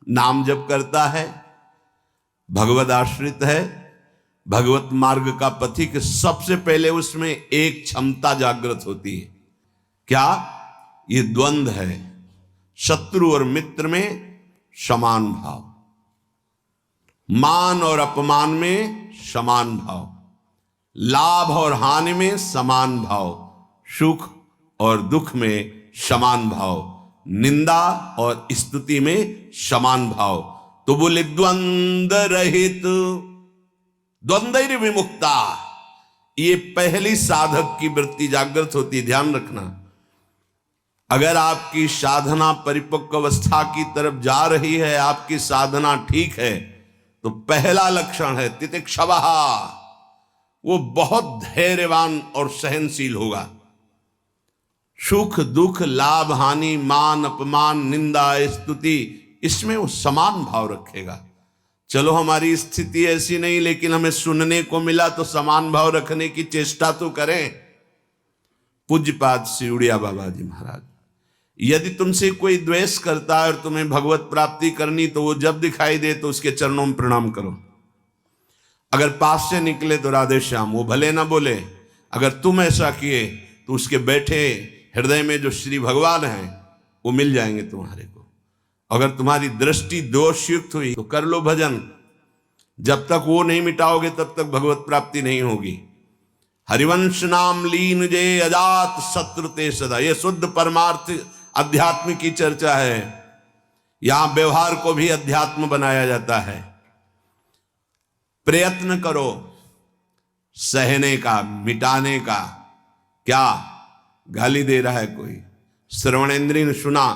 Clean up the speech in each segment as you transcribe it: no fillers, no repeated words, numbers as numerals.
नाम जप करता है, भगवद आश्रित है, भगवत मार्ग का पथिक, सबसे पहले उसमें एक क्षमता जागृत होती है। क्या? ये द्वंद्व है, शत्रु और मित्र में समान भाव, मान और अपमान में समान भाव, लाभ और हानि में समान भाव, सुख और दुख में समान भाव, निंदा और स्तुति में समान भाव। तो बोले द्वंद्व रहित, द्वंद्व विमुक्ता, ये पहली साधक की वृत्ति जागृत होती। ध्यान रखना, अगर आपकी साधना परिपक्व अवस्था की तरफ जा रही है, आपकी साधना ठीक है, तो पहला लक्षण है तितिक्षवः, वो बहुत धैर्यवान और सहनशील होगा। सुख दुख, लाभ हानि, मान अपमान, निंदा स्तुति, इसमें वो समान भाव रखेगा। चलो हमारी स्थिति ऐसी नहीं, लेकिन हमें सुनने को मिला तो समान भाव रखने की चेष्टा तो करें। पूज्यपाद श्री उड़िया बाबा जी महाराज, यदि तुमसे कोई द्वेष करता है और तुम्हें भगवत प्राप्ति करनी, तो वो जब दिखाई दे तो उसके चरणों में प्रणाम करो। अगर पास से निकले तो राधे श्याम, वो भले ना बोले, अगर तुम ऐसा किए तो उसके बैठे हृदय में जो श्री भगवान हैं वो मिल जाएंगे तुम्हारे को। अगर तुम्हारी दृष्टि दोषयुक्त हुई तो कर लो भजन, जब तक वो नहीं मिटाओगे तब तक भगवत प्राप्ति नहीं होगी। हरिवंश नाम लीन जे अजात शत्रु ते सदा, ये शुद्ध परमार्थ अध्यात्म की चर्चा है। यहां व्यवहार को भी अध्यात्म बनाया जाता है। प्रयत्न करो सहने का, मिटाने का। क्या गाली दे रहा है कोई, श्रवणेंद्रिय ने सुना,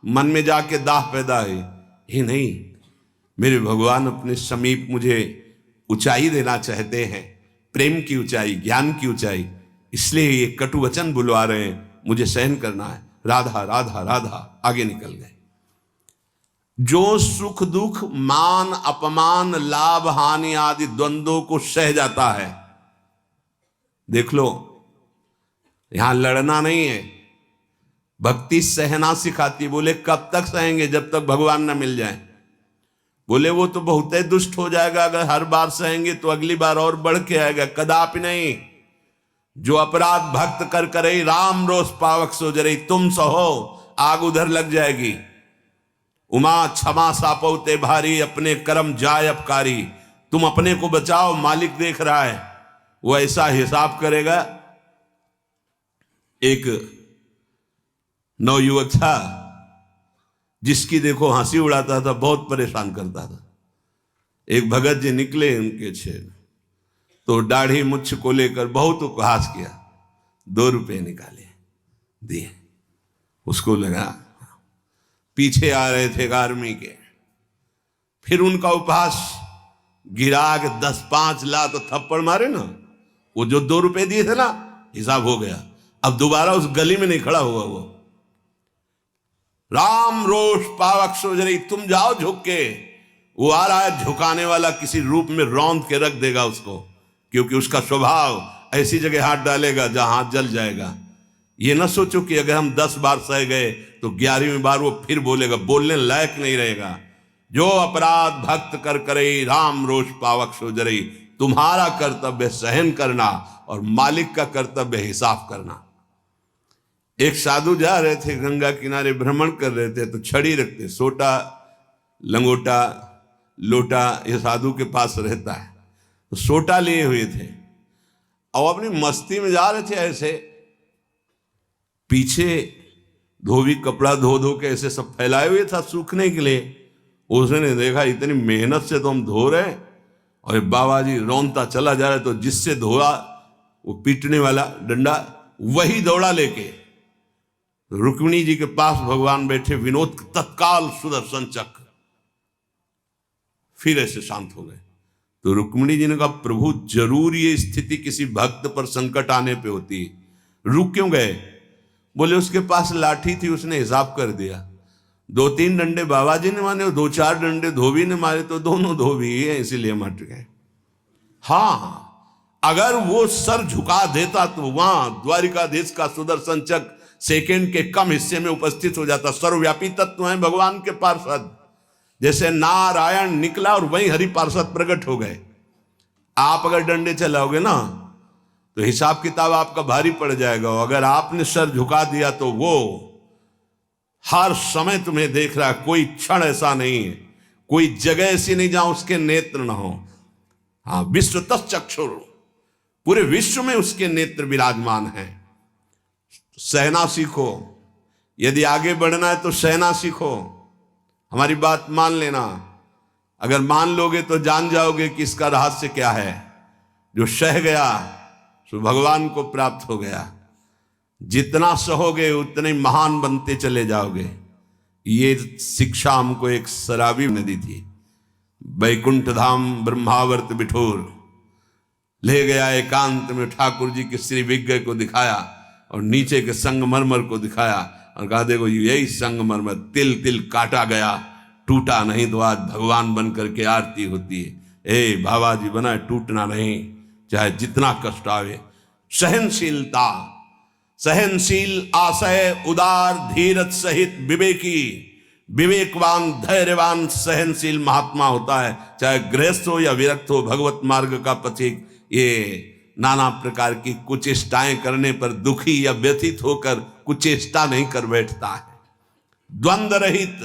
मन में जाके दाह पैदा है, ये नहीं, मेरे भगवान अपने समीप मुझे ऊंचाई देना चाहते हैं, प्रेम की ऊंचाई, ज्ञान की ऊंचाई, इसलिए ये कटु वचन बुलवा रहे हैं, मुझे सहन करना है। राधा राधा राधा, आगे निकल गए। जो सुख दुख, मान अपमान, लाभ हानि आदि द्वंद्वों को सह जाता है, देख लो, यहां लड़ना नहीं है, भक्ति सहना सिखाती। बोले कब तक सहेंगे? जब तक भगवान न मिल जाए। बोले वो तो बहुत ही दुष्ट हो जाएगा, अगर हर बार सहेंगे तो अगली बार और बढ़ के आएगा। कदापि नहीं। जो अपराध भक्त कर करे राम रोष पावक सो जरे, तुम सहो आग उधर लग जाएगी। उमा क्षमा सापौते भारी, अपने कर्म जाय अपकारी। तुम अपने को बचाओ, मालिक देख रहा है, वो ऐसा हिसाब करेगा। एक नवयुवक था जिसकी देखो हंसी उड़ाता था, बहुत परेशान करता था। एक भगत जी निकले उनके छेद, तो दाढ़ी मुछ को लेकर बहुत उपहास किया। 2 रुपए निकाले, दिए। उसको लगा पीछे आ रहे थे आर्मी के, फिर उनका उपहास गिरा के 10-5 ला तो थप्पड़ मारे ना। वो जो 2 रुपए दिए थे ना, हिसाब हो गया। अब दोबारा उस गली में नहीं खड़ा हुआ वो। राम रोष पावक सोजरी, तुम जाओ झुक के। वो आ रहा है झुकाने वाला, किसी रूप में रौंद के रख देगा उसको, क्योंकि उसका स्वभाव ऐसी जगह हाथ डालेगा जहां हाथ जल जाएगा। ये ना सोचो कि अगर हम 10 बार सह गए तो 11वीं बार वो फिर बोलेगा, बोलने लायक नहीं रहेगा। जो अपराध भक्त कर करे राम रोष पावक सोजरी, तुम्हारा कर्तव्य सहन करना और मालिक का कर्तव्य हिसाब करना। एक साधु जा रहे थे, गंगा किनारे भ्रमण कर रहे थे, तो छड़ी रखते, सोटा लंगोटा लोटा ये साधु के पास रहता है, तो सोटा लिए हुए थे और अपनी मस्ती में जा रहे थे। ऐसे पीछे धोबी कपड़ा धो धो के ऐसे सब फैलाए हुए था सूखने के लिए। उसने देखा इतनी मेहनत से तो हम धो रहे हैं, और बाबा जी रौंदता चला जा रहा है। तो जिससे धोआ वो पीटने वाला डंडा, वही दौड़ा लेके रुक्मिणी जी के पास भगवान बैठे, विनोद तत्काल सुदर्शन चक्र, फिर ऐसे शांत हो गए। तो रुक्मिणी जी ने कहा, प्रभु जरूर ये स्थिति किसी भक्त पर संकट आने पे होती है, रुक क्यों गए? बोले उसके पास लाठी थी, उसने हिसाब कर दिया। 2-3 डंडे बाबा जी ने मारे और 2-4 डंडे धोबी ने मारे, तो दोनों धोबी है, इसीलिए हम हट गए। हाँ, अगर वो सर झुका देता तो वहां द्वारिकाधीश का सुदर्शन चक्र सेकेंड के कम हिस्से में उपस्थित हो जाता। सर्वव्यापी तत्व है भगवान के पार्षद। जैसे नारायण निकला और वहीं हरि पार्षद प्रकट हो गए। आप अगर डंडे चलाओगे ना तो हिसाब किताब आपका भारी पड़ जाएगा। अगर आपने सर झुका दिया तो वो हर समय तुम्हें देख रहा है। कोई क्षण ऐसा नहीं है, कोई जगह ऐसी नहीं जहां उसके नेत्र ना हो। हाँ, विश्व तच्चक्षुर, पूरे विश्व में उसके नेत्र विराजमान हैं। सहना सीखो, यदि आगे बढ़ना है तो सहना सीखो। हमारी बात मान लेना, अगर मान लोगे तो जान जाओगे कि इसका रहस्य क्या है। जो सह गया तो भगवान को प्राप्त हो गया। जितना सहोगे उतने महान बनते चले जाओगे। ये शिक्षा हमको एक शराबी ने दी थी। बैकुंठ धाम ब्रह्मावर्त बिठोर ले गया, एकांत में ठाकुर जी के श्री विग्रह को दिखाया और नीचे के संगमरमर को दिखाया और कहा देखो यही संगमरमर तिल तिल काटा गया, टूटा नहीं तो आज भगवान बन करके आरती होती है। ए बाबा जी बना टूटना नहीं, चाहे जितना कष्ट आवे। सहनशीलता, सहनशील, आशय, उदार, धीरज सहित विवेकी, विवेकवान, धैर्यवान, सहनशील महात्मा होता है। चाहे गृहस्थ हो या विरक्त हो, भगवत मार्ग का पथिक ये नाना प्रकार की कुचेष्टाएं करने पर दुखी या व्यथित होकर कुचेष्टा नहीं कर बैठता है। द्वंद्व रहित।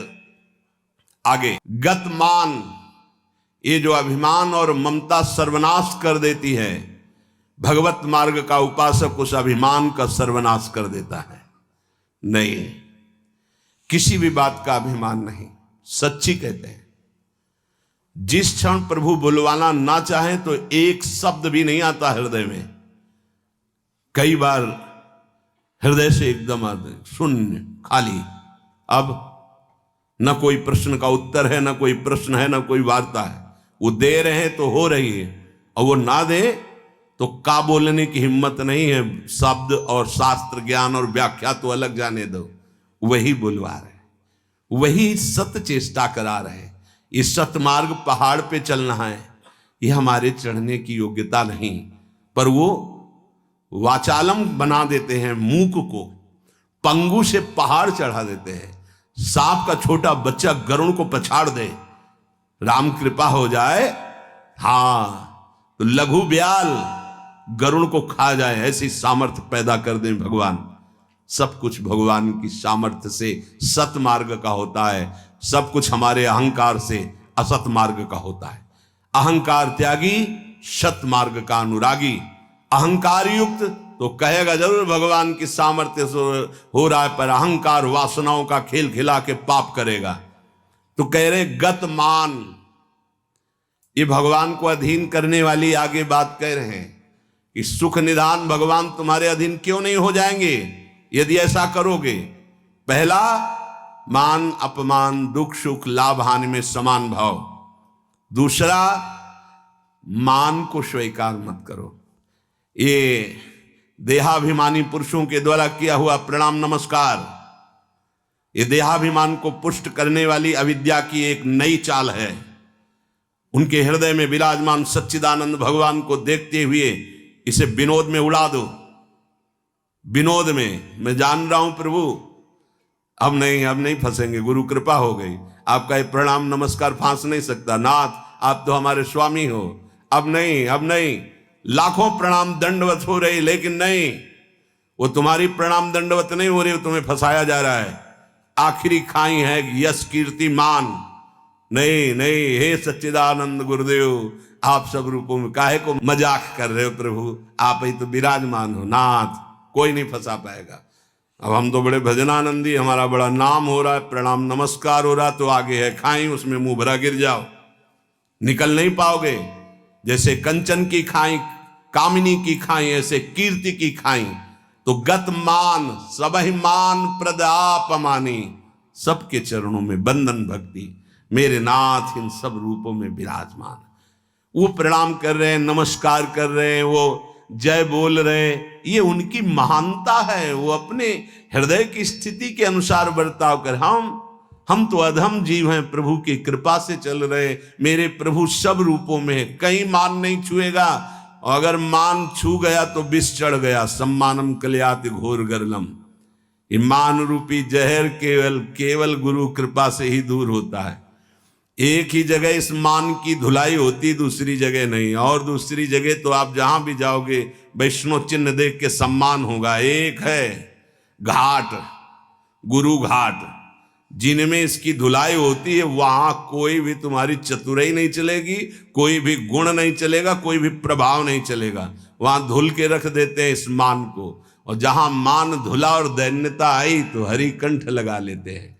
आगे गतमान, ये जो अभिमान और ममता सर्वनाश कर देती है। भगवत मार्ग का उपासक उस अभिमान का सर्वनाश कर देता है। नहीं, किसी भी बात का अभिमान नहीं। सच्ची कहते हैं, जिस क्षण प्रभु बुलवाना ना चाहे तो एक शब्द भी नहीं आता हृदय में। कई बार हृदय से एकदम शून्य, खाली। अब न कोई प्रश्न का उत्तर है, न कोई प्रश्न है, न कोई वार्ता है। वो दे रहे हैं तो हो रही है, और वो ना दे तो का बोलने की हिम्मत नहीं है। शब्द और शास्त्र ज्ञान और व्याख्या तो अलग जाने दो, वही बुलवा रहे, वही सत्य चेष्टा करा रहे। ये सतमार्ग पहाड़ पे चलना है, ये हमारे चढ़ने की योग्यता नहीं। पर वो वाचालम बना देते हैं, मूक को पंगु से पहाड़ चढ़ा देते हैं। सांप का छोटा बच्चा गरुड़ को पछाड़ दे, राम कृपा हो जाए, हाँ तो लघु ब्याल गरुड़ को खा जाए, ऐसी सामर्थ्य पैदा कर दें भगवान। सब कुछ भगवान की सामर्थ्य से सत मार्ग का होता है, सब कुछ हमारे अहंकार से असत मार्ग का होता है। अहंकार त्यागी, सत मार्ग का अनुरागी। अहंकार युक्त तो कहेगा जरूर भगवान की सामर्थ्य से हो रहा है, पर अहंकार वासनाओं का खेल खिला के पाप करेगा। तो कह रहे गतमान, ये भगवान को अधीन करने वाली आगे बात कह रहे हैं कि सुख निधान भगवान तुम्हारे अधीन क्यों नहीं हो जाएंगे यदि ऐसा करोगे। पहला, मान अपमान, दुख सुख, लाभ हानि में समान भाव। दूसरा, मान को स्वीकार मत करो। ये देहाभिमानी पुरुषों के द्वारा किया हुआ प्रणाम नमस्कार, ये देहाभिमान को पुष्ट करने वाली अविद्या की एक नई चाल है। उनके हृदय में विराजमान सच्चिदानंद भगवान को देखते हुए इसे विनोद में उड़ा दो। विनोद में, मैं जान रहा हूं प्रभु अब नहीं फंसेंगे, गुरु कृपा हो गई। आपका ये प्रणाम नमस्कार फांस नहीं सकता, नाथ आप तो हमारे स्वामी हो। अब नहीं, लाखों प्रणाम दंडवत हो रही, लेकिन नहीं, वो तुम्हारी प्रणाम दंडवत नहीं हो रही, वो तुम्हें फंसाया जा रहा है। आखिरी खाई है यश कीर्ति मान। नहीं, हे सच्चिदानंद गुरुदेव, आप सब रूपों में काहे को मजाक कर रहे हो प्रभु, आप ही तो विराजमान हो नाथ, कोई नहीं फंसा पाएगा। अब हम तो बड़े भजनानंदी, हमारा बड़ा नाम हो रहा है, प्रणाम नमस्कार हो रहा, तो आगे है खाई, उसमें मुंह भरा गिर जाओ, निकल नहीं पाओगे। जैसे कंचन की खाई, कामिनी की खाई, ऐसे कीर्ति की खाई। तो गत मान, सबहि मान प्रद आप मानी, सबके चरणों में बंधन भक्ति, मेरे नाथ इन सब रूपों में विराजमान। वो प्रणाम कर रहे हैं, नमस्कार कर रहे हैं, वो जय बोल रहे, ये उनकी महानता है। वो अपने हृदय की स्थिति के अनुसार बर्ताव कर। हम तो अधम जीव हैं, प्रभु की कृपा से चल रहे। मेरे प्रभु सब रूपों में है, कहीं मान नहीं छुएगा, और अगर मान छू गया तो विष चढ़ गया। सम्मानम कल्याति घोर गरलम, ये मान रूपी जहर केवल गुरु कृपा से ही दूर होता है। एक ही जगह इस मान की धुलाई होती, दूसरी जगह नहीं। और दूसरी जगह तो आप जहां भी जाओगे वैष्णव चिन्ह देख के सम्मान होगा। एक है घाट, गुरु घाट, जिनमें इसकी धुलाई होती है, वहां कोई भी तुम्हारी चतुराई नहीं चलेगी, कोई भी गुण नहीं चलेगा, कोई भी प्रभाव नहीं चलेगा। वहां धुल के रख देते हैं इस मान को। और जहां मान धुला और दैन्यता आई तो हरि कंठ लगा लेते हैं,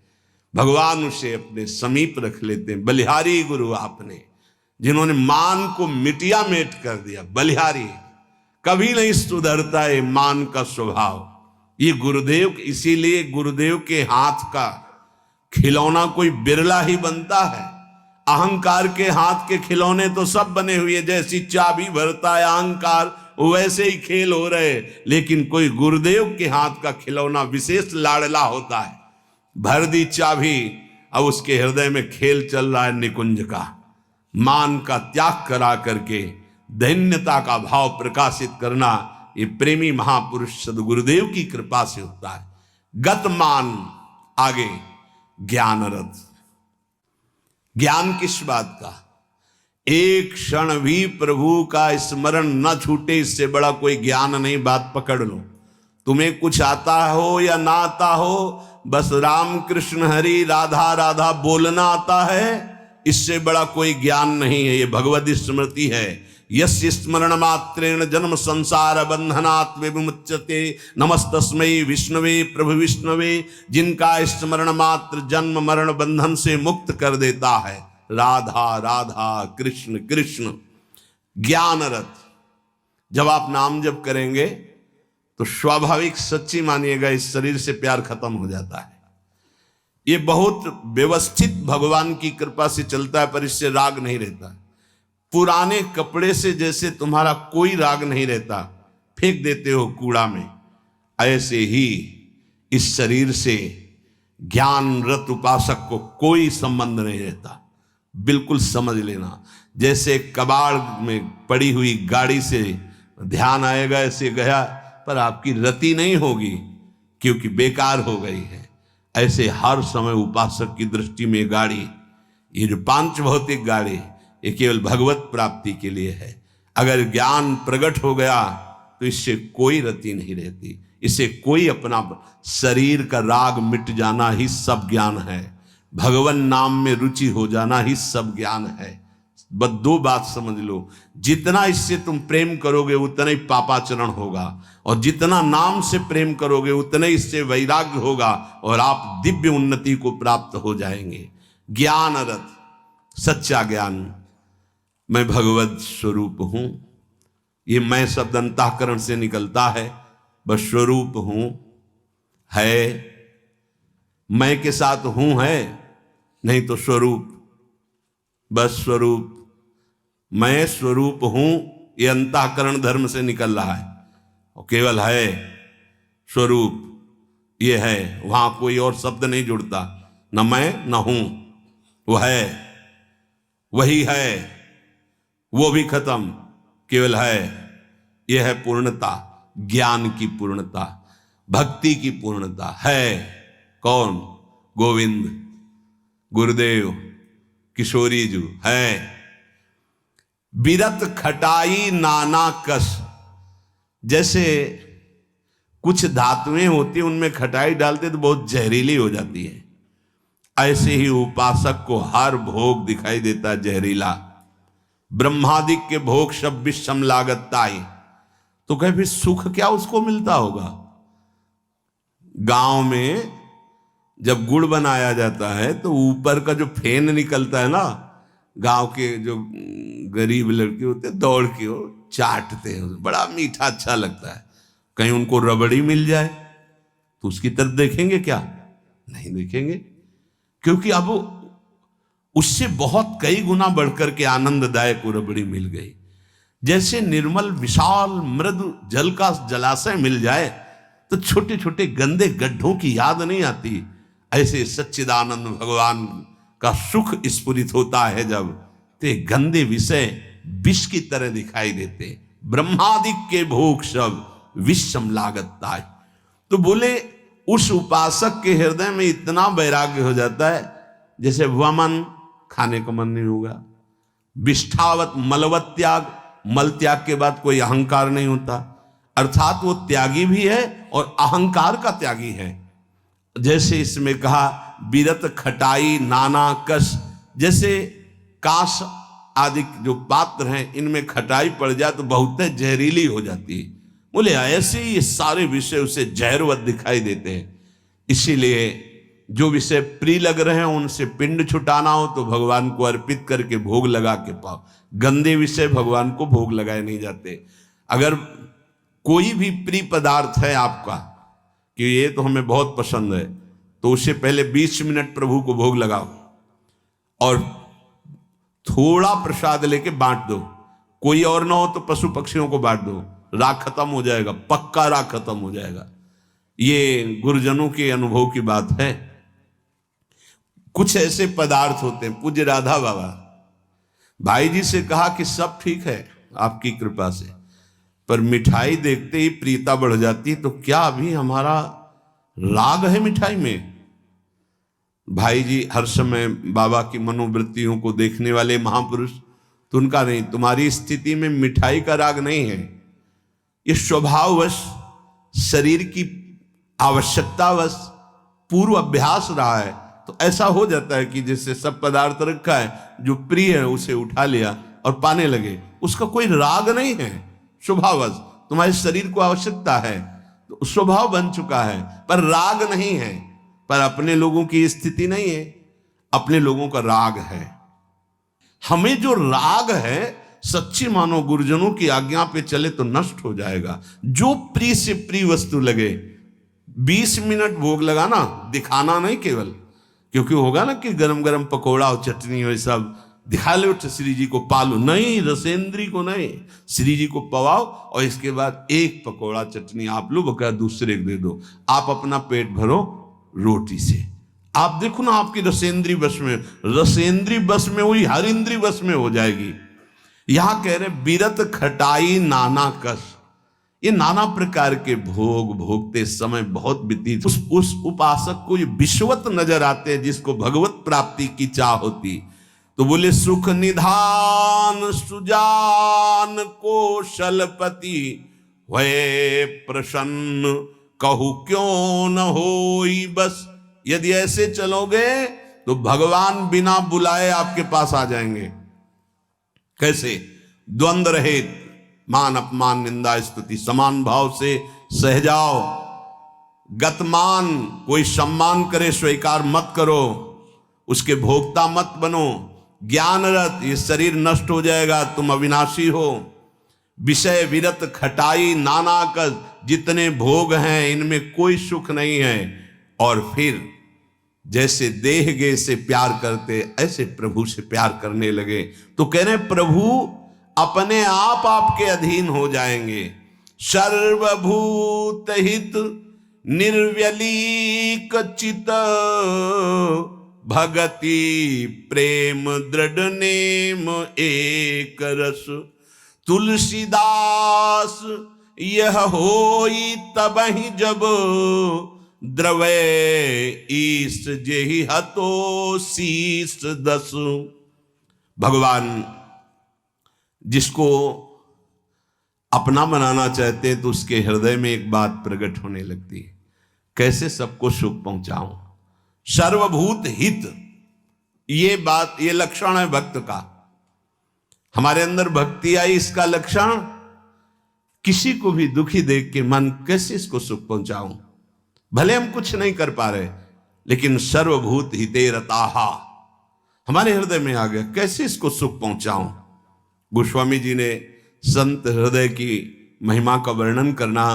भगवान उसे अपने समीप रख लेते हैं। बलिहारी गुरु आपने, जिन्होंने मान को मिटिया मेट कर दिया। बलिहारी कभी नहीं सुधरता है मान का स्वभाव। ये गुरुदेव, इसीलिए गुरुदेव के हाथ का खिलौना कोई बिरला ही बनता है। अहंकार के हाथ के खिलौने तो सब बने हुए, जैसी चाबी भरता है अहंकार वैसे ही खेल हो रहे, लेकिन कोई गुरुदेव के हाथ का खिलौना विशेष लाडला होता है। भर दी चाबी, अब उसके हृदय में खेल चल रहा है निकुंज का। मान का त्याग करा करके दैन्यता का भाव प्रकाशित करना, ये प्रेमी महापुरुष सदगुरुदेव की कृपा से होता है। गत मान, आगे ज्ञान रथ। ज्ञान किस बात का? एक क्षण भी प्रभु का स्मरण न छूटे, इससे बड़ा कोई ज्ञान नहीं। बात पकड़ लो। तुम्हें कुछ आता हो या ना आता हो, बस राम कृष्ण हरि राधा राधा बोलना आता है, इससे बड़ा कोई ज्ञान नहीं है। ये भगवद स्मृति है। यस्य स्मरण मात्रेण जन्म संसार बंधनात् विमुच्यते, नमस्तस्मै विष्णवे प्रभु विष्णवे। जिनका स्मरण मात्र जन्म मरण बंधन से मुक्त कर देता है। राधा राधा कृष्ण कृष्ण। ज्ञान रथ, जब आप नाम जप करेंगे तो स्वाभाविक, सच्ची मानिएगा, इस शरीर से प्यार खत्म हो जाता है। ये बहुत व्यवस्थित भगवान की कृपा से चलता है, पर इससे राग नहीं रहता। पुराने कपड़े से जैसे तुम्हारा कोई राग नहीं रहता, फेंक देते हो कूड़ा में, ऐसे ही इस शरीर से ज्ञान रत उपासक को कोई संबंध नहीं रहता। बिल्कुल समझ लेना। जैसे कबाड़ में पड़ी हुई गाड़ी से ध्यान आएगा, ऐसे गया, पर आपकी रति नहीं होगी क्योंकि बेकार हो गई है। ऐसे हर समय उपासक की दृष्टि में गाड़ी, ये जो पांच भौतिक गाड़ी, ये केवल भगवत प्राप्ति के लिए है। अगर ज्ञान प्रकट हो गया तो इससे कोई रति नहीं रहती, इससे कोई अपना शरीर का राग मिट जाना ही सब ज्ञान है। भगवान नाम में रुचि हो जाना ही सब ज्ञान है। बस दो बात समझ लो, जितना इससे तुम प्रेम करोगे उतना ही पापाचरण होगा, और जितना नाम से प्रेम करोगे उतना ही इससे वैराग्य होगा, और आप दिव्य उन्नति को प्राप्त हो जाएंगे। ज्ञान रथ, सच्चा ज्ञान। मैं भगवत स्वरूप हूं, ये मैं शब्द अंतःकरण से निकलता है। बस स्वरूप हूं है, मैं के साथ हूं है, नहीं तो स्वरूप, बस स्वरूप। मैं स्वरूप हूं, ये अंतःकरण धर्म से निकल रहा है, और केवल है स्वरूप, ये है। वहां कोई और शब्द नहीं जुड़ता, न मैं न हूं, वो है, वही है, वो भी खत्म, केवल है। यह है पूर्णता, ज्ञान की पूर्णता, भक्ति की पूर्णता है। कौन? गोविंद, गुरुदेव, किशोरी जी है। बिरत खटाई नाना कस, जैसे कुछ धातुएं होती हैं उनमें खटाई डालते तो बहुत जहरीली हो जाती है, ऐसे ही उपासक को हर भोग दिखाई देता है जहरीला। ब्रह्मादिक के भोग सब विषम लागताई, तो कहे फिर सुख क्या उसको मिलता होगा? गांव में जब गुड़ बनाया जाता है तो ऊपर का जो फेन निकलता है ना, गांव के जो गरीब लड़के होते हैं दौड़ के वो चाटते हैं, बड़ा मीठा अच्छा लगता है। कहीं उनको रबड़ी मिल जाए तो उसकी तरफ देखेंगे क्या? नहीं देखेंगे, क्योंकि अब उससे बहुत कई गुना बढ़कर के आनंददायक वो रबड़ी मिल गई। जैसे निर्मल विशाल मृदु जल का जलाशय मिल जाए तो छोटे छोटे गंदे गड्ढों की याद नहीं आती, ऐसे सच्चिदानंद भगवान का सुख स्फुरित होता है जब, ते गंदे विषय विष की तरह दिखाई देते। ब्रह्मादिक के भोग सब विषम लागता है। तो बोले उस उपासक के हृदय में इतना वैराग्य हो जाता है, जैसे वमन खाने का मन नहीं होगा। विष्ठावत मलवत त्याग, मल त्याग के बाद कोई अहंकार नहीं होता, अर्थात वो त्यागी भी है और अहंकार का त्यागी है। जैसे इसमें कहा विरत खटाई नाना कस, जैसे काश आदि जो पात्र हैं इनमें खटाई पड़ जाए तो बहुत जहरीली हो जाती है। बोले ऐसे ही ये सारे विषय उसे जहरवत दिखाई देते हैं। इसीलिए जो विषय प्रिय लग रहे हैं उनसे पिंड छुटाना हो तो भगवान को अर्पित करके भोग लगा के पाओ। गंदे विषय भगवान को भोग लगाए नहीं जाते। अगर कोई भी प्रिय पदार्थ है आपका कि ये तो हमें बहुत पसंद है, तो उससे पहले 20 मिनट प्रभु को भोग लगाओ और थोड़ा प्रसाद लेके बांट दो। कोई और ना हो तो पशु पक्षियों को बांट दो, राग खत्म हो जाएगा, पक्का राग खत्म हो जाएगा। ये गुरुजनों के अनुभव की बात है। कुछ ऐसे पदार्थ होते हैं, पूज्य राधा बाबा भाई जी से कहा कि सब ठीक है आपकी कृपा से, पर मिठाई देखते ही प्रीता बढ़ जाती, तो क्या अभी हमारा राग है मिठाई में? भाई जी हर समय बाबा की मनोवृत्तियों को देखने वाले महापुरुष, तो उनका नहीं, तुम्हारी स्थिति में मिठाई का राग नहीं है, ये स्वभाववश शरीर की आवश्यकतावश पूर्व अभ्यास रहा है। तो ऐसा हो जाता है कि जैसे सब पदार्थ रखा है, जो प्रिय है उसे उठा लिया और पाने लगे, उसका कोई राग नहीं है, स्वभाववश तुम्हारे शरीर को आवश्यकता है तो स्वभाव बन चुका है, पर राग नहीं है। पर अपने लोगों की स्थिति नहीं है, अपने लोगों का राग है। हमें जो राग है सच्ची मानो गुरुजनों की आज्ञा पे चले तो नष्ट हो जाएगा। जो प्रिय से प्रिय वस्तु लगे 20 मिनट भोग लगाना, दिखाना नहीं केवल, क्योंकि होगा ना कि गरम गरम पकौड़ा और चटनी और सब दिखा लो तो श्री जी को पालो, नहीं, रसेंद्री को नहीं, श्री जी को पवाओ और इसके बाद एक पकौड़ा चटनी आप लो, बकाया दूसरे को दे दो, आप अपना पेट भरो रोटी से। आप देखो ना आपकी रसेंद्री बस में, रसेंद्री बस में हुई हर इंद्री बस में हो जाएगी। यहां कह रहे विरत खटाई नाना कस, ये नाना प्रकार के भोग भोगते समय बहुत व्यतीत, उस उपासक को ये विश्वत नजर आते हैं जिसको भगवत प्राप्ति की चाह होती। तो बोले सुख निधान सुजान कौशलपति हुए प्रसन्न, कहू क्यों न होई बस। यदि ऐसे चलोगे तो भगवान बिना बुलाए आपके पास आ जाएंगे। कैसे? द्वंद्व रहित, मान अपमान निंदा स्तुति समान भाव से सह जाओ। गतमान, कोई सम्मान करे स्वीकार मत करो, उसके भोक्ता मत बनो। ज्ञानरत, ये शरीर नष्ट हो जाएगा, तुम अविनाशी हो। विषय विरत खटाई नाना कस, जितने भोग हैं इनमें कोई सुख नहीं है। और फिर जैसे देह गे से प्यार करते ऐसे प्रभु से प्यार करने लगे। तो कह रहे प्रभु अपने आप आपके अधीन हो जाएंगे। सर्वभूत हित निर्व्यलीक चित, भगति प्रेम दृढ़ नेम एक रस। तुलसीदास यह होई तबहि जब, द्रवै ईस जेहि हतो शीस दस। भगवान जिसको अपना बनाना चाहते हैं तो उसके हृदय में एक बात प्रकट होने लगती है, कैसे सबको सुख पहुंचाऊं। सर्वभूत हित, ये बात, ये लक्षण है भक्त का। हमारे अंदर भक्ति आई, इसका लक्षण किसी को भी दुखी देख के मन कैसे इसको सुख पहुंचाऊं। भले हम कुछ नहीं कर पा रहे, लेकिन सर्वभूत हिते रताहा हमारे हृदय में आ गया, कैसे इसको सुख पहुंचाऊं। गोस्वामी जी ने संत हृदय की महिमा का वर्णन करना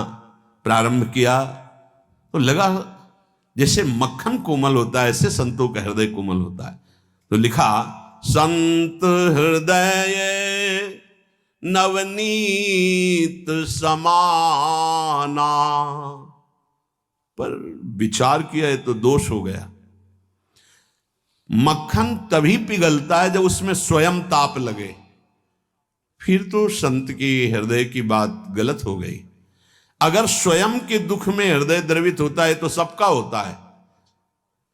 प्रारंभ किया तो लगा जैसे मक्खन कोमल होता है ऐसे संतों का हृदय कोमल होता है। तो लिखा संत हृदय नवनीत समाना, पर विचार किया है तो दोष हो गया। मक्खन तभी पिघलता है जब उसमें स्वयं ताप लगे, फिर तो संत की हृदय की बात गलत हो गई। अगर स्वयं के दुख में हृदय द्रवित होता है तो सबका होता है।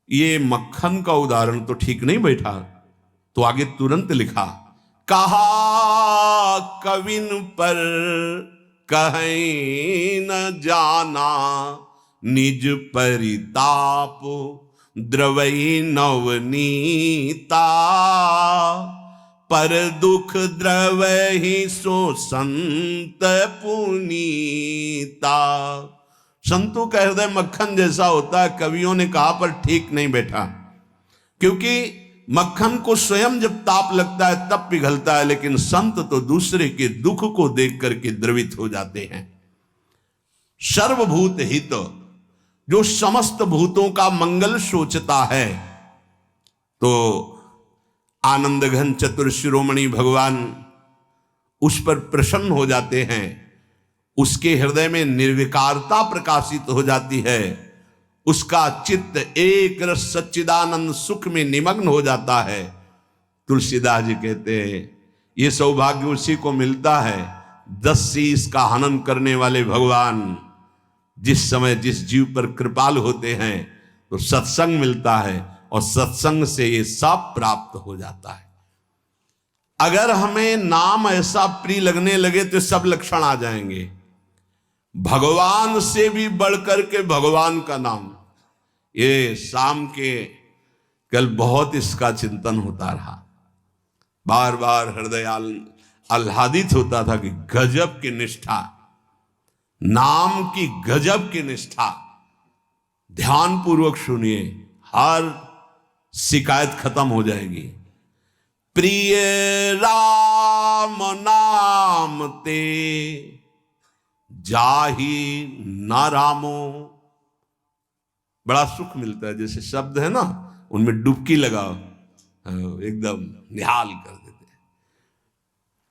ये मक्खन का उदाहरण तो ठीक नहीं बैठा। तो आगे तुरंत लिखा, कहा कविन पर कहीं न जाना, निज परिताप द्रवई नवनीता, पर दुख द्रवहि सो संत पुनीता। संतों का हृदय मक्खन जैसा होता है, कवियों ने कहा पर ठीक नहीं बैठा, क्योंकि मक्खन को स्वयं जब ताप लगता है तब पिघलता है, लेकिन संत तो दूसरे के दुख को देख करके द्रवित हो जाते हैं। सर्वभूत हित, जो समस्त भूतों का मंगल सोचता है, तो आनंद घन चतुर शिरोमणि भगवान उस पर प्रसन्न हो जाते हैं, उसके हृदय में निर्विकारता प्रकाशित हो जाती है, उसका चित्त एक रस सच्चिदानंद सुख में निमग्न हो जाता है। तुलसीदास जी कहते हैं ये सौभाग्य उसी को मिलता है 10 शीश का हनन करने वाले भगवान जिस समय जिस जीव पर कृपालु होते हैं तो सत्संग मिलता है, और सत्संग से ये सब प्राप्त हो जाता है। अगर हमें नाम ऐसा प्रिय लगने लगे तो सब लक्षण आ जाएंगे। भगवान से भी बढ़कर के भगवान का नाम, ये शाम के कल बहुत इसका चिंतन होता रहा, बार बार हृदय आह्लादित होता था कि गजब की निष्ठा, नाम की गजब की निष्ठा। ध्यान पूर्वक सुनिए, हर शिकायत खत्म हो जाएगी। प्रिय राम नाम ते जाहि न रामो, बड़ा सुख मिलता है। जैसे शब्द है ना, उनमें डुबकी लगाओ, एकदम निहाल कर देते हैं।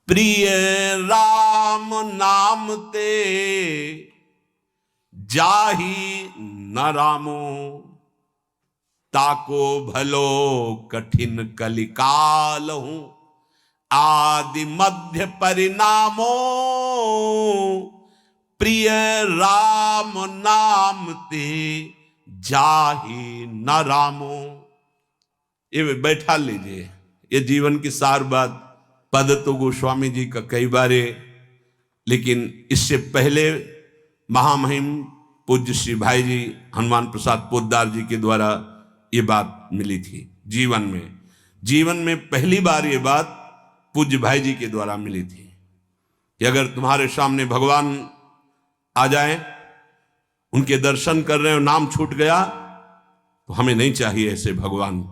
प्रिय राम नाम ते जाहि न रामो, ताको भलो कठिन कलिकाल हूं, आदि मध्य परिणामो, प्रिय राम नाम ते जाहि न रामो। ये बैठा लीजिए, ये जीवन की सार बात। पद तो गोस्वामी जी का कई बारे, लेकिन इससे पहले महामहिम पूज्य श्री भाई जी हनुमान प्रसाद पोद्दार जी के द्वारा ये बात मिली थी। जीवन में पहली बार ये बात पूज्य भाई जी के द्वारा मिली थी कि अगर तुम्हारे सामने भगवान आ जाए, उनके दर्शन कर रहे हो, नाम छूट गया, तो हमें नहीं चाहिए ऐसे भगवान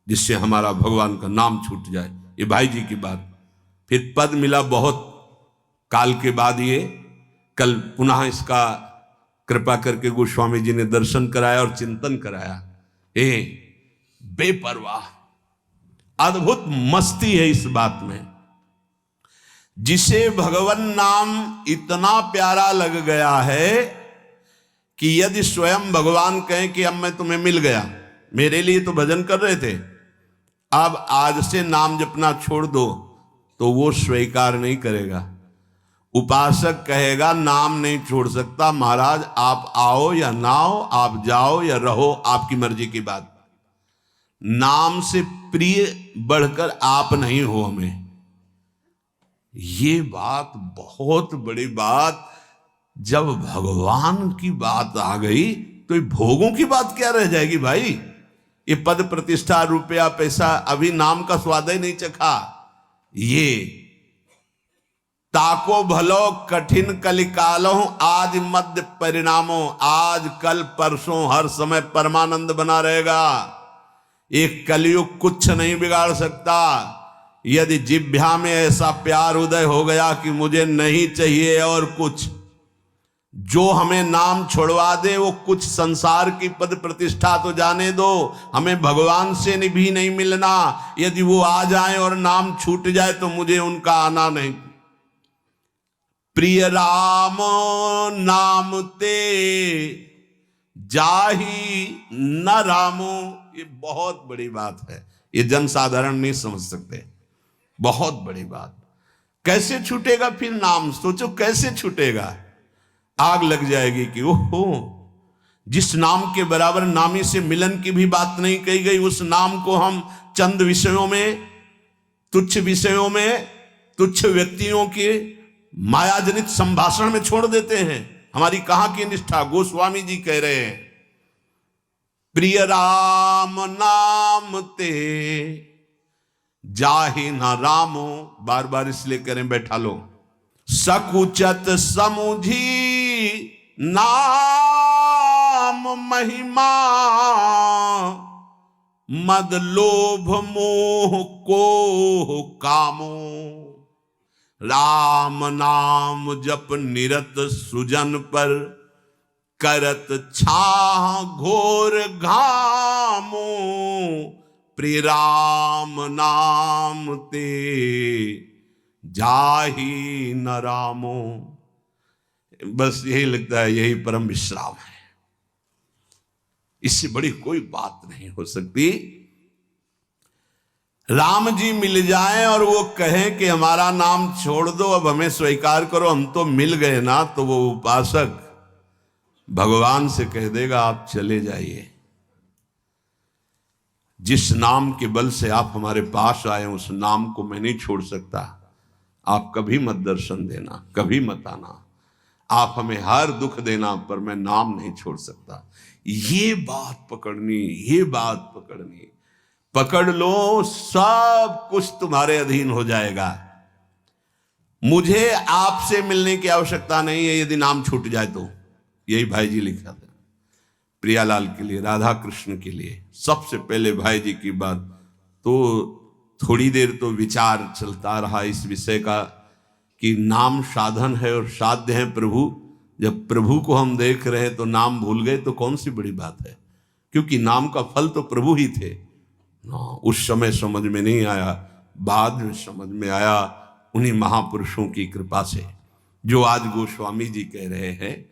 जिससे हमारा भगवान का नाम छूट जाए। ये भाई जी की बात। फिर पद मिला बहुत काल के बाद, ये कल पुनः इसका कृपा करके गोस्वामी जी ने दर्शन कराया और चिंतन कराया। बेपरवाह अद्भुत मस्ती है इस बात में। जिसे भगवान नाम इतना प्यारा लग गया है कि यदि स्वयं भगवान कहें कि अब मैं तुम्हें मिल गया, मेरे लिए तो भजन कर रहे थे, अब आज से नाम जपना छोड़ दो, तो वो स्वीकार नहीं करेगा। उपासक कहेगा नाम नहीं छोड़ सकता, महाराज आप आओ या ना आओ, आप जाओ या रहो, आपकी मर्जी की बात। नाम से प्रिय बढ़कर आप नहीं हो हमें। ये बात बहुत बड़ी बात। जब भगवान की बात आ गई तो ये भोगों की बात क्या रह जाएगी भाई। ये पद प्रतिष्ठा रुपया पैसा, अभी नाम का स्वाद ही नहीं चखा। ये ताको भलो कठिन कलिकालो आज मध्य परिणामो, आज कल परसों हर समय परमानंद बना रहेगा। एक कलयुग कुछ नहीं बिगाड़ सकता। यदि जिह्वा में ऐसा प्यार उदय हो गया कि मुझे नहीं चाहिए और कुछ, जो हमें नाम छोड़वा दे वो कुछ संसार की पद प्रतिष्ठा तो जाने दो, हमें भगवान से भी नहीं मिलना। यदि वो आ जाए और नाम छूट जाए तो मुझे उनका आना नहीं। प्रिय राम नाम ते जाहि न रामो, ये बहुत बड़ी बात है। ये जनसाधारण नहीं समझ सकते। बहुत बड़ी बात। कैसे छूटेगा फिर नाम? सोचो कैसे छूटेगा। आग लग जाएगी कि ओहो, जिस नाम के बराबर नामी से मिलन की भी बात नहीं कही गई, उस नाम को हम चंद विषयों में तुच्छ विषयों में, तुच्छ व्यक्तियों के मायाजनित संभाषण में छोड़ देते हैं। हमारी कहां की निष्ठा। गोस्वामी जी कह रहे हैं, प्रिय राम नाम ते जाहि न रामो, बार बार इसलिए करें, बैठा लो। सकुचत समुझी नाम महिमा, मद लोभ मोह को कामो। राम नाम जप निरत सुजन पर, करत छाह घोर घामो। प्रिय राम नाम ते जाहि न रामो। बस यही लगता है, यही परम विश्राम है। इससे बड़ी कोई बात नहीं हो सकती। राम जी मिल जाएं और वो कहें कि हमारा नाम छोड़ दो, अब हमें स्वीकार करो, हम तो मिल गए ना, तो वो उपासक भगवान से कह देगा आप चले जाइए। जिस नाम के बल से आप हमारे पास आए, उस नाम को मैं नहीं छोड़ सकता। आप कभी मत दर्शन देना, कभी मत आना, आप हमें हर दुख देना, पर मैं नाम नहीं छोड़ सकता। ये बात पकड़नी, ये बात पकड़नी। पकड़ लो, सब कुछ तुम्हारे अधीन हो जाएगा। मुझे आपसे मिलने की आवश्यकता नहीं है यदि नाम छूट जाए तो। यही भाई जी लिखा था प्रियालाल के लिए, राधा कृष्ण के लिए। सबसे पहले भाई जी की बात तो थोड़ी देर तो विचार चलता रहा इस विषय का कि नाम साधन है और साध्य है प्रभु। जब प्रभु को हम देख रहे हैं तो नाम भूल गए तो कौन सी बड़ी बात है, क्योंकि नाम का फल तो प्रभु ही थे। उस समय समझ में नहीं आया, बाद में समझ में आया उन्हीं महापुरुषों की कृपा से, जो आज गोस्वामी जी कह रहे हैं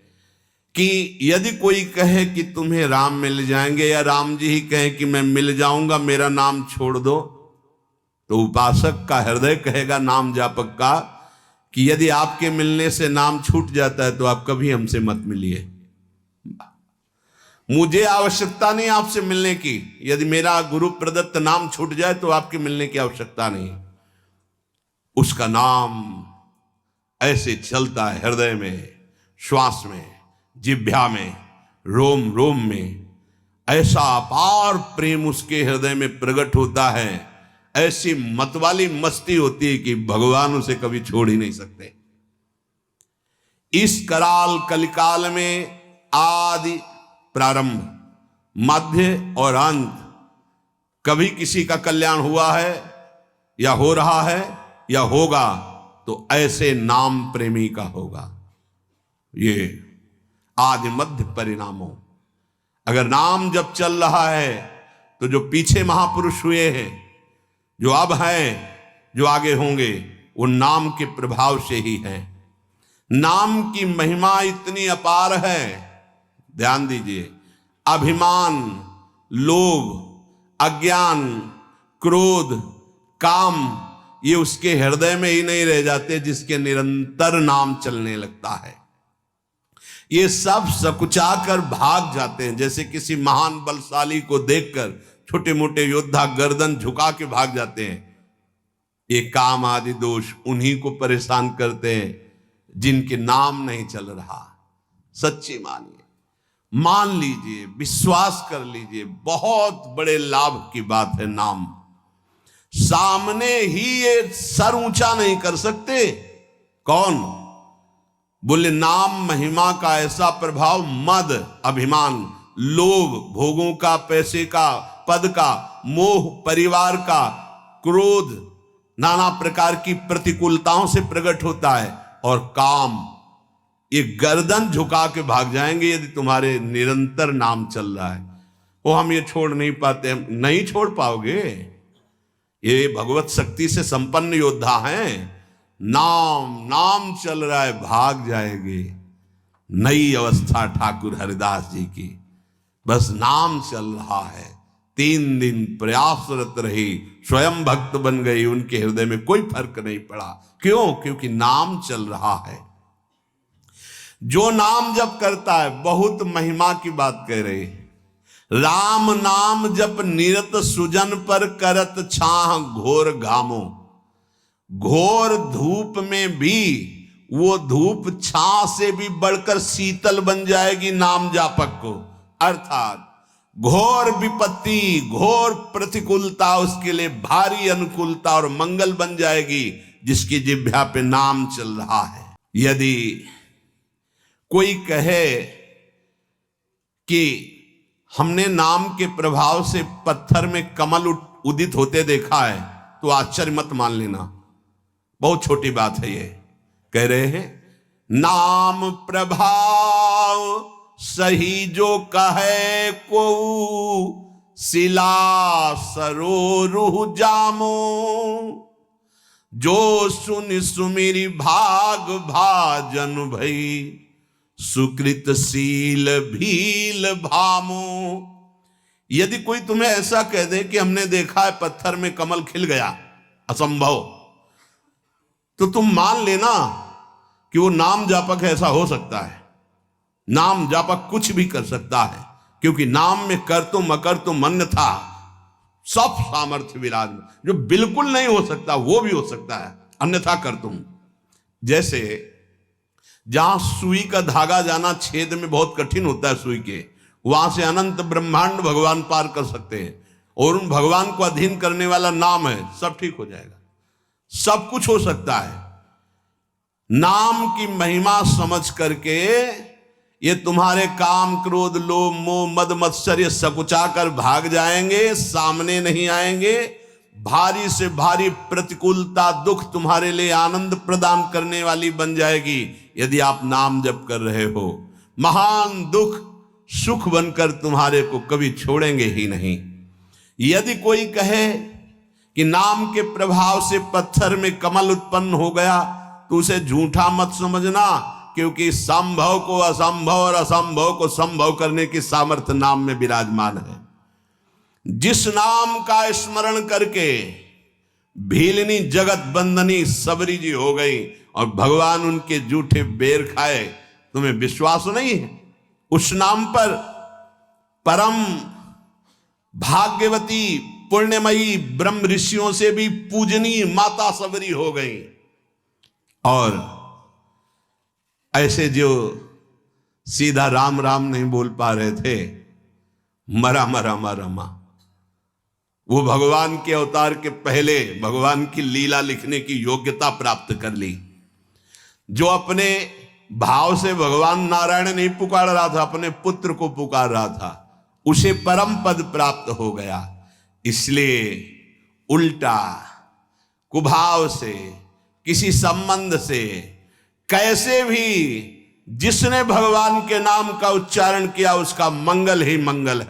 कि यदि कोई कहे कि तुम्हें राम मिल जाएंगे, या राम जी ही कहें कि मैं मिल जाऊंगा, मेरा नाम छोड़ दो, तो उपासक का हृदय कहेगा नाम जापक का कि यदि आपके मिलने से नाम छूट जाता है तो आप कभी हमसे मत मिलिए। मुझे आवश्यकता नहीं आपसे मिलने की। यदि मेरा गुरु प्रदत्त नाम छूट जाए तो आपके मिलने की आवश्यकता नहीं। उसका नाम ऐसे चलता है हृदय में, श्वास में, जिह्वा में, रोम रोम में। ऐसा अपार प्रेम उसके हृदय में प्रकट होता है, ऐसी मतवाली मस्ती होती है कि भगवान उसे कभी छोड़ ही नहीं सकते। इस कराल कलिकाल में आदि, प्रारंभ, मध्य और अंत, कभी किसी का कल्याण हुआ है या हो रहा है या होगा तो ऐसे नाम प्रेमी का होगा। ये आदि मध्य परिणामों। अगर नाम जब चल रहा है तो जो पीछे महापुरुष हुए हैं, जो अब हैं, जो आगे होंगे, वो नाम के प्रभाव से ही है। नाम की महिमा इतनी अपार है, ध्यान दीजिए। अभिमान, लोभ, अज्ञान, क्रोध, काम, ये उसके हृदय में ही नहीं रह जाते जिसके निरंतर नाम चलने लगता है। ये सब सकुचा कर भाग जाते हैं। जैसे किसी महान बलशाली को देखकर छोटे मोटे योद्धा गर्दन झुका के भाग जाते हैं। ये काम आदि दोष उन्हीं को परेशान करते हैं जिनके नाम नहीं चल रहा। सच्ची मानिए, मान लीजिए, विश्वास कर लीजिए, बहुत बड़े लाभ की बात है नाम। सामने ही ये सर ऊंचा नहीं कर सकते। कौन? बोले नाम महिमा का ऐसा प्रभाव, मद, अभिमान, लोभ, भोगों का, पैसे का, पद का, मोह, परिवार का, क्रोध, नाना प्रकार की प्रतिकूलताओं से प्रकट होता है, और काम, ये गर्दन झुका के भाग जाएंगे यदि तुम्हारे निरंतर नाम चल रहा है। वो हम ये छोड़ नहीं पाते, हम नहीं छोड़ पाओगे। ये भगवत शक्ति से संपन्न योद्धा हैं। नाम नाम चल रहा है, भाग जाएंगे। नई अवस्था ठाकुर हरिदास जी की, बस नाम चल रहा है। 3 दिन प्रयासरत रही, स्वयं भक्त बन गई, उनके हृदय में कोई फर्क नहीं पड़ा। क्यों? क्योंकि नाम चल रहा है। जो नाम जप करता है, बहुत महिमा की बात कह रहे हैं। राम नाम जप निरत सुजन पर, करत छाह घोर घामो। घोर धूप में भी वो धूप छां से भी बढ़कर शीतल बन जाएगी नाम जापक को। अर्थात घोर विपत्ति, घोर प्रतिकूलता उसके लिए भारी अनुकूलता और मंगल बन जाएगी जिसकी जिह्वा पे नाम चल रहा है। यदि कोई कहे कि हमने नाम के प्रभाव से पत्थर में कमल उदित होते देखा है, तो आश्चर्य मत मान लेना, बहुत छोटी बात है ये। कह रहे हैं नाम प्रभाव सही जो कहे को, शिला सरो रूह जामो, जो सुन सुमिरी भाग भाजन भई, सुकृत सील भील भामो। यदि कोई तुम्हें ऐसा कह दे कि हमने देखा है पत्थर में कमल खिल गया, असंभव, तो तुम मान लेना कि वो नाम जापक ऐसा हो सकता है। नाम जापक कुछ भी कर सकता है, क्योंकि नाम में कर तुम अकर तुम अन्यथा सब सामर्थ्य विराजमान। जो बिल्कुल नहीं हो सकता वो भी हो सकता है, अन्यथा कर तुम। जैसे जहां सुई का धागा जाना छेद में बहुत कठिन होता है सुई के, वहां से अनंत ब्रह्मांड भगवान पार कर सकते हैं, और उन भगवान को अधीन करने वाला नाम है, सब ठीक हो जाएगा। सब कुछ हो सकता है। नाम की महिमा समझ करके ये तुम्हारे काम क्रोध लोभ मोह मद मत्सर्य सकुचा कर भाग जाएंगे, सामने नहीं आएंगे। भारी से भारी प्रतिकूलता दुख तुम्हारे लिए आनंद प्रदान करने वाली बन जाएगी यदि आप नाम जप कर रहे हो। महान दुख सुख बनकर तुम्हारे को कभी छोड़ेंगे ही नहीं। यदि कोई कहे कि नाम के प्रभाव से पत्थर में कमल उत्पन्न हो गया, तो उसे झूठा मत समझना, क्योंकि संभव को असंभव और असंभव को संभव करने की सामर्थ्य नाम में विराजमान है। जिस नाम का स्मरण करके भीलनी जगत बंदनी सबरी जी हो गई और भगवान उनके जूठे बेर खाए, तुम्हें विश्वास नहीं है? उस नाम पर परम भाग्यवती पुण्यमयी ब्रह्म ऋषियों से भी पूजनीय माता सबरी हो गई। और ऐसे जो सीधा राम राम नहीं बोल पा रहे थे, मरा मरा मरा मा, वो भगवान के अवतार के पहले भगवान की लीला लिखने की योग्यता प्राप्त कर ली। जो अपने भाव से भगवान नारायण नहीं पुकार रहा था, अपने पुत्र को पुकार रहा था, उसे परम पद प्राप्त हो गया। इसलिए उल्टा कुभाव से, किसी संबंध से, कैसे भी जिसने भगवान के नाम का उच्चारण किया उसका मंगल ही मंगल है।